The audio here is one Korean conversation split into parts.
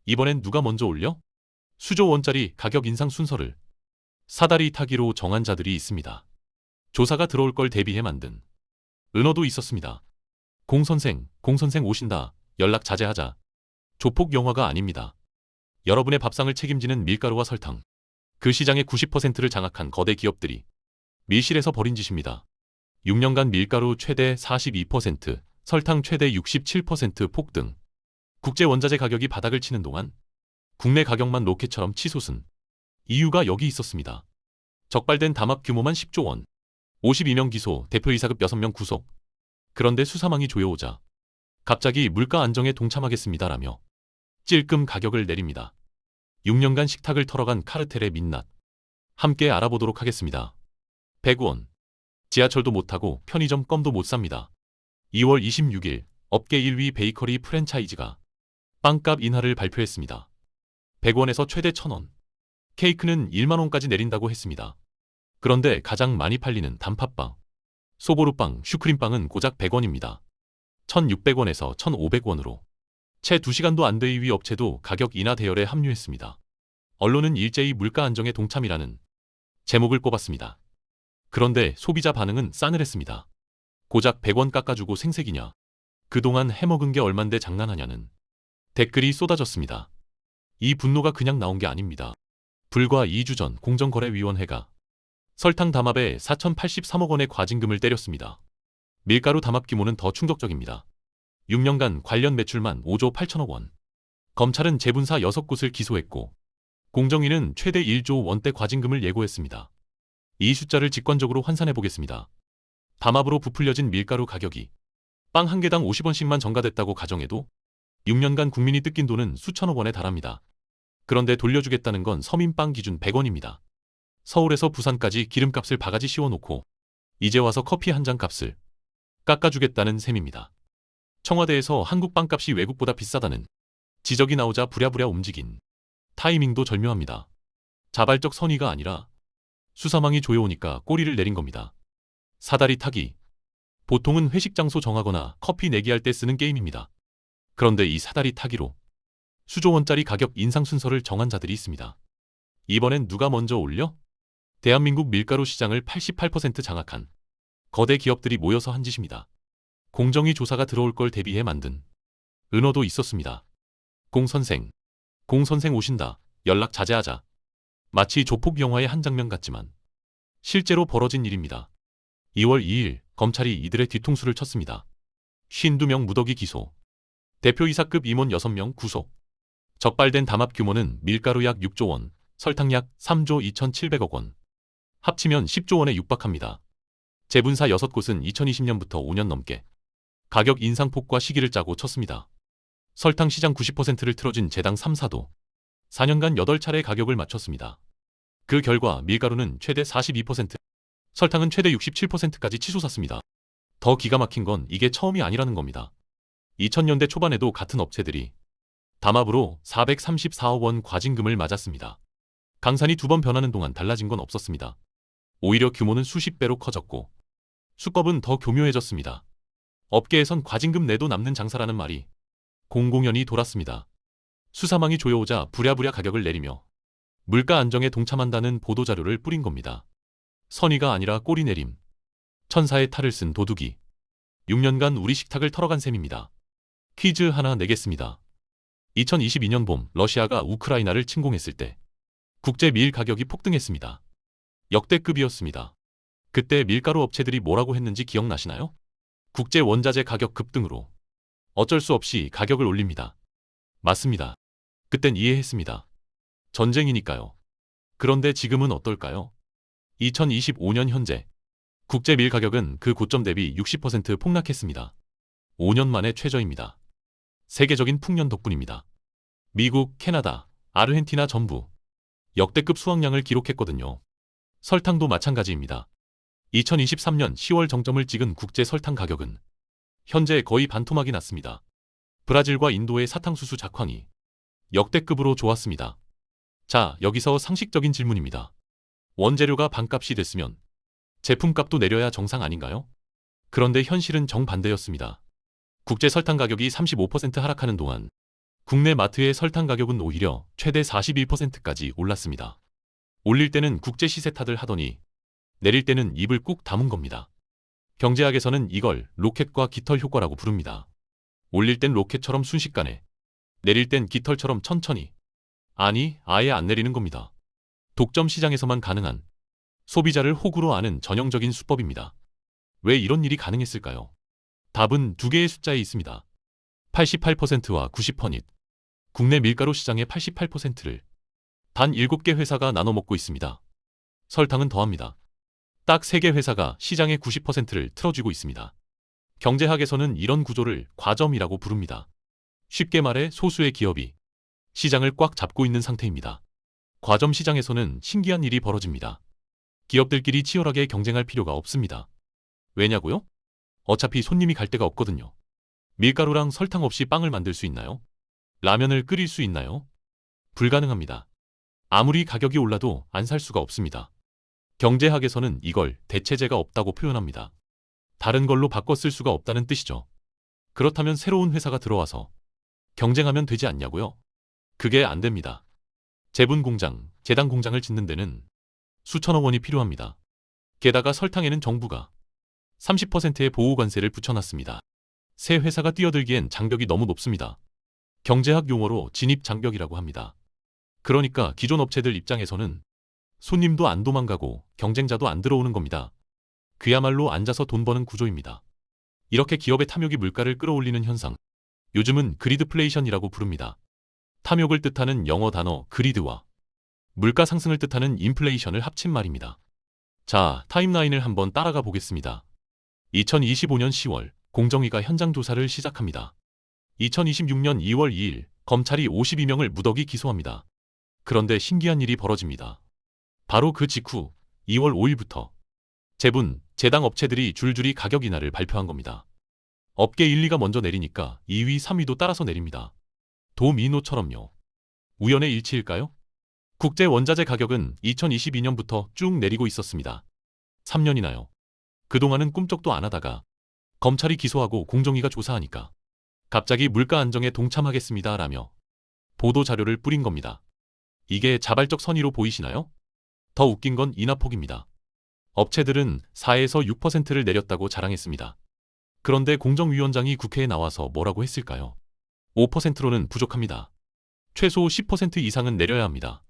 이번엔 누가 먼저 올려? 수조 원짜리 가격 인상 순서를 사다리 타기로 정한 자들이 있습니다. 조사가 들어올 걸 대비해 만든 은어도 있었습니다. 공선생 오신다. 연락 자제하자. 조폭 영화가 아닙니다. 여러분의 밥상을 책임지는 밀가루와 설탕. 그 시장의 90%를 장악한 거대 기업들이 밀실에서 벌인 짓입니다. 6년간 밀가루 최대 42%, 설탕 최대 67% 폭등. 국제 원자재 가격이 바닥을 치는 동안 국내 가격만 로켓처럼 치솟은 이유가 여기 있었습니다. 적발된 담합 규모만 10조 원. 52명 기소, 대표이사급 6명 구속. 그런데 수사망이 조여오자 갑자기 물가 안정에 동참하겠습니다라며 찔끔 가격을 내립니다. 6년간 식탁을 털어간 카르텔의 민낯. 함께 알아보도록 하겠습니다. 100원. 지하철도 못 타고 편의점 껌도 못 삽니다. 2월 26일 업계 1위 베이커리 프랜차이즈가 빵값 인하를 발표했습니다. 100원에서 최대 1000원. 케이크는 1만원까지 내린다고 했습니다. 그런데 가장 많이 팔리는 단팥빵, 소보루빵, 슈크림빵은 고작 100원입니다. 1600원에서 1500원으로. 채 2시간도 안 돼 2위 업체도 가격 인하 대열에 합류했습니다. 언론은 일제히 물가 안정에 동참이라는 제목을 꼽았습니다. 그런데 소비자 반응은 싸늘했습니다. 고작 100원 깎아주고 생색이냐. 그동안 해먹은 게 얼만데 장난하냐는 댓글이 쏟아졌습니다. 이 분노가 그냥 나온 게 아닙니다. 불과 2주 전 공정거래위원회가 설탕 담합에 4,083억 원의 과징금을 때렸습니다. 밀가루 담합 규모는 더 충격적입니다. 6년간 관련 매출만 5조 8천억 원. 검찰은 재분사 6곳을 기소했고 공정위는 최대 1조 원대 과징금을 예고했습니다. 이 숫자를 직관적으로 환산해 보겠습니다. 담합으로 부풀려진 밀가루 가격이 빵 한 개당 50원씩만 전가됐다고 가정해도 6년간 국민이 뜯긴 돈은 수천억 원에 달합니다. 그런데 돌려주겠다는 건 서민빵 기준 100원입니다. 서울에서 부산까지 기름값을 바가지 씌워놓고 이제 와서 커피 한 잔 값을 깎아주겠다는 셈입니다. 청와대에서 한국 빵값이 외국보다 비싸다는 지적이 나오자 부랴부랴 움직인 타이밍도 절묘합니다. 자발적 선의가 아니라 수사망이 조여오니까 꼬리를 내린 겁니다. 사다리 타기. 보통은 회식 장소 정하거나 커피 내기할 때 쓰는 게임입니다. 그런데 이 사다리 타기로 수조 원짜리 가격 인상 순서를 정한 자들이 있습니다. 이번엔 누가 먼저 올려? 대한민국 밀가루 시장을 88% 장악한 거대 기업들이 모여서 한 짓입니다. 공정위 조사가 들어올 걸 대비해 만든 은어도 있었습니다. 공선생 오신다. 연락 자제하자. 마치 조폭 영화의 한 장면 같지만 실제로 벌어진 일입니다. 2월 2일 검찰이 이들의 뒤통수를 쳤습니다. 52명 무더기 기소. 대표이사급 임원 6명 구속. 적발된 담합 규모는 밀가루 약 6조 원, 설탕 약 3조 2,700억 원. 합치면 10조 원에 육박합니다. 재분사 6곳은 2020년부터 5년 넘게 가격 인상폭과 시기를 짜고 쳤습니다. 설탕 시장 90%를 틀어진 제당 3, 4도. 4년간 8차례 가격을 맞췄습니다. 그 결과 밀가루는 최대 42%, 설탕은 최대 67%까지 치솟았습니다. 더 기가 막힌 건 이게 처음이 아니라는 겁니다. 2000년대 초반에도 같은 업체들이 담합으로 434억 원 과징금을 맞았습니다. 강산이 2번 변하는 동안 달라진 건 없었습니다. 오히려 규모는 수십 배로 커졌고 수법은 더 교묘해졌습니다. 업계에선 과징금 내도 남는 장사라는 말이 공공연히 돌았습니다. 수사망이 조여오자 부랴부랴 가격을 내리며 물가 안정에 동참한다는 보도자료를 뿌린 겁니다. 선의가 아니라 꼬리 내림. 천사의 탈을 쓴 도둑이 6년간 우리 식탁을 털어간 셈입니다. 퀴즈 하나 내겠습니다. 2022년 봄 러시아가 우크라이나를 침공했을 때 국제 밀 가격이 폭등했습니다. 역대급이었습니다. 그때 밀가루 업체들이 뭐라고 했는지 기억나시나요? 국제 원자재 가격 급등으로 어쩔 수 없이 가격을 올립니다. 맞습니다. 그땐 이해했습니다. 전쟁이니까요. 그런데 지금은 어떨까요? 2025년 현재 국제 밀 가격은 그 고점 대비 60% 폭락했습니다. 5년 만에 최저입니다. 세계적인 풍년 덕분입니다. 미국, 캐나다, 아르헨티나 전부 역대급 수확량을 기록했거든요. 설탕도 마찬가지입니다. 2023년 10월 정점을 찍은 국제 설탕 가격은 현재 거의 반토막이 났습니다. 브라질과 인도의 사탕수수 작황이 역대급으로 좋았습니다. 자, 여기서 상식적인 질문입니다. 원재료가 반값이 됐으면 제품값도 내려야 정상 아닌가요? 그런데 현실은 정반대였습니다. 국제 설탕 가격이 35% 하락하는 동안 국내 마트의 설탕 가격은 오히려 최대 41%까지 올랐습니다. 올릴 때는 국제 시세 탓을 하더니 내릴 때는 입을 꾹 다문 겁니다. 경제학에서는 이걸 로켓과 깃털 효과라고 부릅니다. 올릴 땐 로켓처럼 순식간에, 내릴 땐 깃털처럼 천천히, 아니 아예 안 내리는 겁니다. 독점 시장에서만 가능한, 소비자를 호구로 아는 전형적인 수법입니다. 왜 이런 일이 가능했을까요? 답은 두 개의 숫자에 있습니다. 88%와 90%닛. 국내 밀가루 시장의 88%를 단 7개 회사가 나눠 먹고 있습니다. 설탕은 더합니다. 딱 3개 회사가 시장의 90%를 틀어쥐고 있습니다. 경제학에서는 이런 구조를 과점이라고 부릅니다. 쉽게 말해 소수의 기업이 시장을 꽉 잡고 있는 상태입니다. 과점 시장에서는 신기한 일이 벌어집니다. 기업들끼리 치열하게 경쟁할 필요가 없습니다. 왜냐고요? 어차피 손님이 갈 데가 없거든요. 밀가루랑 설탕 없이 빵을 만들 수 있나요? 라면을 끓일 수 있나요? 불가능합니다. 아무리 가격이 올라도 안 살 수가 없습니다. 경제학에서는 이걸 대체제가 없다고 표현합니다. 다른 걸로 바꿔 쓸 수가 없다는 뜻이죠. 그렇다면 새로운 회사가 들어와서 경쟁하면 되지 않냐고요? 그게 안 됩니다. 제분 공장, 제당 공장을 짓는 데는 수천억 원이 필요합니다. 게다가 설탕에는 정부가 30%의 보호관세를 붙여놨습니다. 새 회사가 뛰어들기엔 장벽이 너무 높습니다. 경제학 용어로 진입장벽이라고 합니다. 그러니까 기존 업체들 입장에서는 손님도 안 도망가고 경쟁자도 안 들어오는 겁니다. 그야말로 앉아서 돈 버는 구조입니다. 이렇게 기업의 탐욕이 물가를 끌어올리는 현상, 요즘은 그리드플레이션이라고 부릅니다. 탐욕을 뜻하는 영어 단어 그리드와 물가 상승을 뜻하는 인플레이션을 합친 말입니다. 자, 타임라인을 한번 따라가 보겠습니다. 2025년 10월 공정위가 현장 조사를 시작합니다. 2026년 2월 2일 검찰이 52명을 무더기 기소합니다. 그런데 신기한 일이 벌어집니다. 바로 그 직후 2월 5일부터 제분, 제당 업체들이 줄줄이 가격 인하를 발표한 겁니다. 업계 1, 2가 먼저 내리니까 2위, 3위도 따라서 내립니다. 도미노처럼요. 우연의 일치일까요? 국제 원자재 가격은 2022년부터 쭉 내리고 있었습니다. 3년이나요. 그동안은 꿈쩍도 안 하다가 검찰이 기소하고 공정위가 조사하니까 갑자기 물가 안정에 동참하겠습니다 라며 보도자료를 뿌린 겁니다. 이게 자발적 선의로 보이시나요? 더 웃긴 건 인하폭입니다. 업체들은 4에서 6%를 내렸다고 자랑했습니다. 그런데 공정위원장이 국회에 나와서 뭐라고 했을까요? 5%로는 부족합니다. 최소 10% 이상은 내려야 합니다.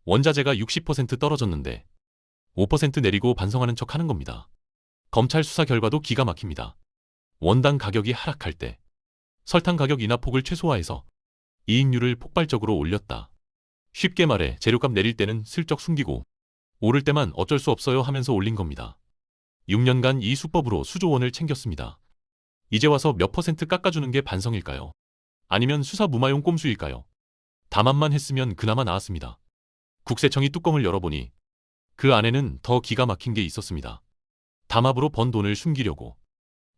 원자재가 60% 떨어졌는데 5% 내리고 반성하는 척 하는 겁니다. 검찰 수사 결과도 기가 막힙니다. 원당 가격이 하락할 때 설탕 가격 인하폭을 최소화해서 이익률을 폭발적으로 올렸다. 쉽게 말해 재료값 내릴 때는 슬쩍 숨기고 오를 때만 어쩔 수 없어요 하면서 올린 겁니다. 6년간 이 수법으로 수조 원을 챙겼습니다. 이제 와서 몇 퍼센트 깎아주는 게 반성일까요? 아니면 수사 무마용 꼼수일까요? 담합만 했으면 그나마 나았습니다. 국세청이 뚜껑을 열어보니 그 안에는 더 기가 막힌 게 있었습니다. 담합으로 번 돈을 숨기려고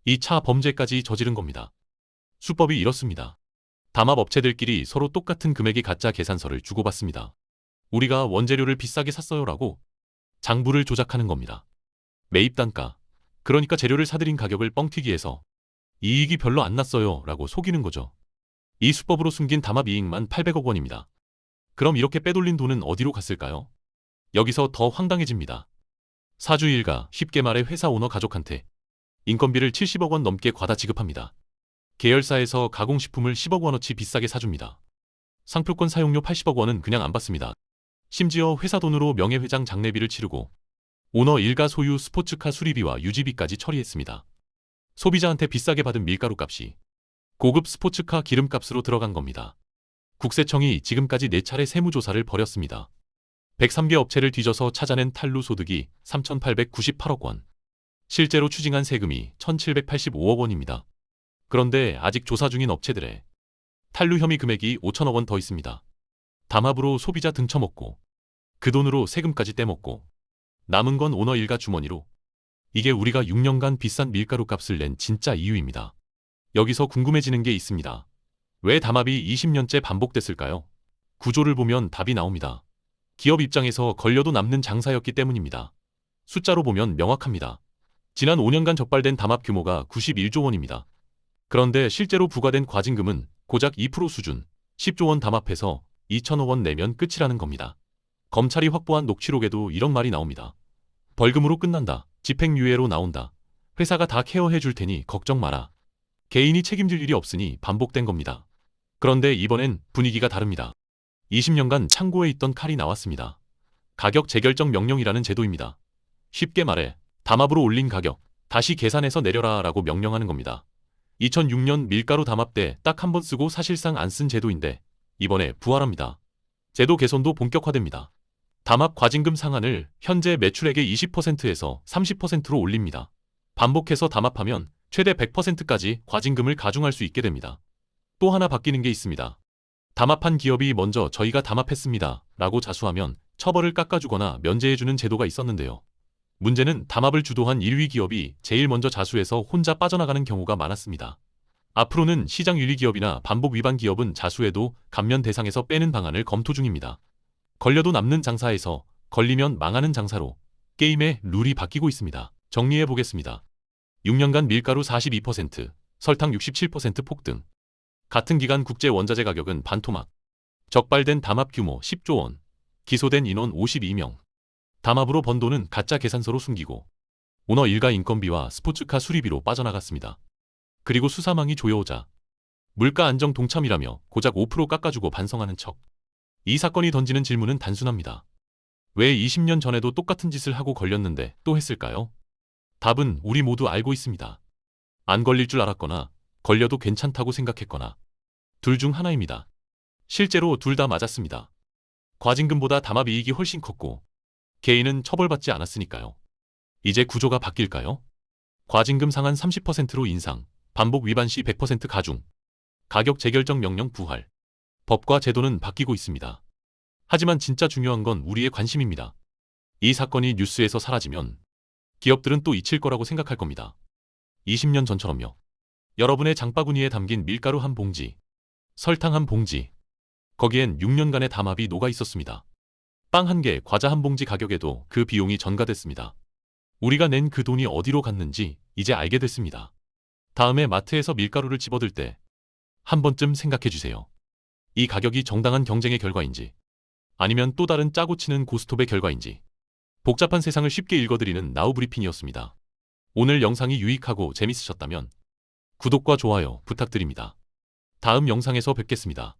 2차 범죄까지 저지른 겁니다. 수법이 이렇습니다. 담합 업체들끼리 서로 똑같은 금액의 가짜 계산서를 주고받습니다. 우리가 원재료를 비싸게 샀어요라고 장부를 조작하는 겁니다. 매입 단가, 그러니까 재료를 사들인 가격을 뻥튀기해서 이익이 별로 안 났어요 라고 속이는 거죠. 이 수법으로 숨긴 담합 이익만 800억 원입니다. 그럼 이렇게 빼돌린 돈은 어디로 갔을까요? 여기서 더 황당해집니다. 사주 일가, 쉽게 말해 회사 오너 가족한테 인건비를 70억 원 넘게 과다 지급합니다. 계열사에서 가공식품을 10억 원어치 비싸게 사줍니다. 상표권 사용료 80억 원은 그냥 안 받습니다. 심지어 회사 돈으로 명예회장 장례비를 치르고 오너 일가 소유 스포츠카 수리비와 유지비까지 처리했습니다. 소비자한테 비싸게 받은 밀가루 값이 고급 스포츠카 기름값으로 들어간 겁니다. 국세청이 지금까지 4차례 세무조사를 벌였습니다. 103개 업체를 뒤져서 찾아낸 탈루 소득이 3,898억 원. 실제로 추징한 세금이 1,785억 원입니다. 그런데 아직 조사 중인 업체들의 탈루 혐의 금액이 5천억 원 더 있습니다. 담합으로 소비자 등쳐먹고 그 돈으로 세금까지 떼먹고 남은 건 오너 일가 주머니로. 이게 우리가 6년간 비싼 밀가루 값을 낸 진짜 이유입니다. 여기서 궁금해지는 게 있습니다. 왜 담합이 20년째 반복됐을까요? 구조를 보면 답이 나옵니다. 기업 입장에서 걸려도 남는 장사였기 때문입니다. 숫자로 보면 명확합니다. 지난 5년간 적발된 담합 규모가 91조 원입니다. 그런데 실제로 부과된 과징금은 고작 2% 수준, 10조 원 담합해서 2천억 원 내면 끝이라는 겁니다. 검찰이 확보한 녹취록에도 이런 말이 나옵니다. 벌금으로 끝난다. 집행유예로 나온다. 회사가 다 케어해 줄 테니 걱정 마라. 개인이 책임질 일이 없으니 반복된 겁니다. 그런데 이번엔 분위기가 다릅니다. 20년간 창고에 있던 칼이 나왔습니다. 가격 재결정 명령이라는 제도입니다. 쉽게 말해 담합으로 올린 가격 다시 계산해서 내려라 라고 명령하는 겁니다. 2006년 밀가루 담합 때 딱 한 번 쓰고 사실상 안 쓴 제도인데 이번에 부활합니다. 제도 개선도 본격화됩니다. 담합 과징금 상한을 현재 매출액의 20%에서 30%로 올립니다. 반복해서 담합하면 최대 100%까지 과징금을 가중할 수 있게 됩니다. 또 하나 바뀌는 게 있습니다. 담합한 기업이 먼저 저희가 담합했습니다 라고 자수하면 처벌을 깎아주거나 면제해주는 제도가 있었는데요. 문제는 담합을 주도한 1위 기업이 제일 먼저 자수해서 혼자 빠져나가는 경우가 많았습니다. 앞으로는 시장 1위 기업이나 반복 위반 기업은 자수해도 감면 대상에서 빼는 방안을 검토 중입니다. 걸려도 남는 장사에서 걸리면 망하는 장사로 게임의 룰이 바뀌고 있습니다. 정리해 보겠습니다. 6년간 밀가루 42%, 설탕 67% 폭등. 같은 기간 국제 원자재 가격은 반토막. 적발된 담합 규모 10조 원. 기소된 인원 52명. 담합으로 번 돈은 가짜 계산서로 숨기고 오너 일가 인건비와 스포츠카 수리비로 빠져나갔습니다. 그리고 수사망이 조여오자 물가 안정 동참이라며 고작 5% 깎아주고 반성하는 척. 이 사건이 던지는 질문은 단순합니다. 왜 20년 전에도 똑같은 짓을 하고 걸렸는데 또 했을까요? 답은 우리 모두 알고 있습니다. 안 걸릴 줄 알았거나 걸려도 괜찮다고 생각했거나 둘 중 하나입니다. 실제로 둘 다 맞았습니다. 과징금보다 담합 이익이 훨씬 컸고 개인은 처벌받지 않았으니까요. 이제 구조가 바뀔까요? 과징금 상한 30%로 인상, 반복 위반 시 100% 가중, 가격 재결정 명령 부활. 법과 제도는 바뀌고 있습니다. 하지만 진짜 중요한 건 우리의 관심입니다. 이 사건이 뉴스에서 사라지면 기업들은 또 잊힐 거라고 생각할 겁니다. 20년 전처럼요. 여러분의 장바구니에 담긴 밀가루 한 봉지, 설탕 한 봉지, 거기엔 6년간의 담합이 녹아 있었습니다. 빵 한 개, 과자 한 봉지 가격에도 그 비용이 전가됐습니다. 우리가 낸 그 돈이 어디로 갔는지 이제 알게 됐습니다. 다음에 마트에서 밀가루를 집어들 때 한 번쯤 생각해 주세요. 이 가격이 정당한 경쟁의 결과인지 아니면 또 다른 짜고 치는 고스톱의 결과인지. 복잡한 세상을 쉽게 읽어드리는 나우브리핑이었습니다. 오늘 영상이 유익하고 재밌으셨다면 구독과 좋아요 부탁드립니다. 다음 영상에서 뵙겠습니다.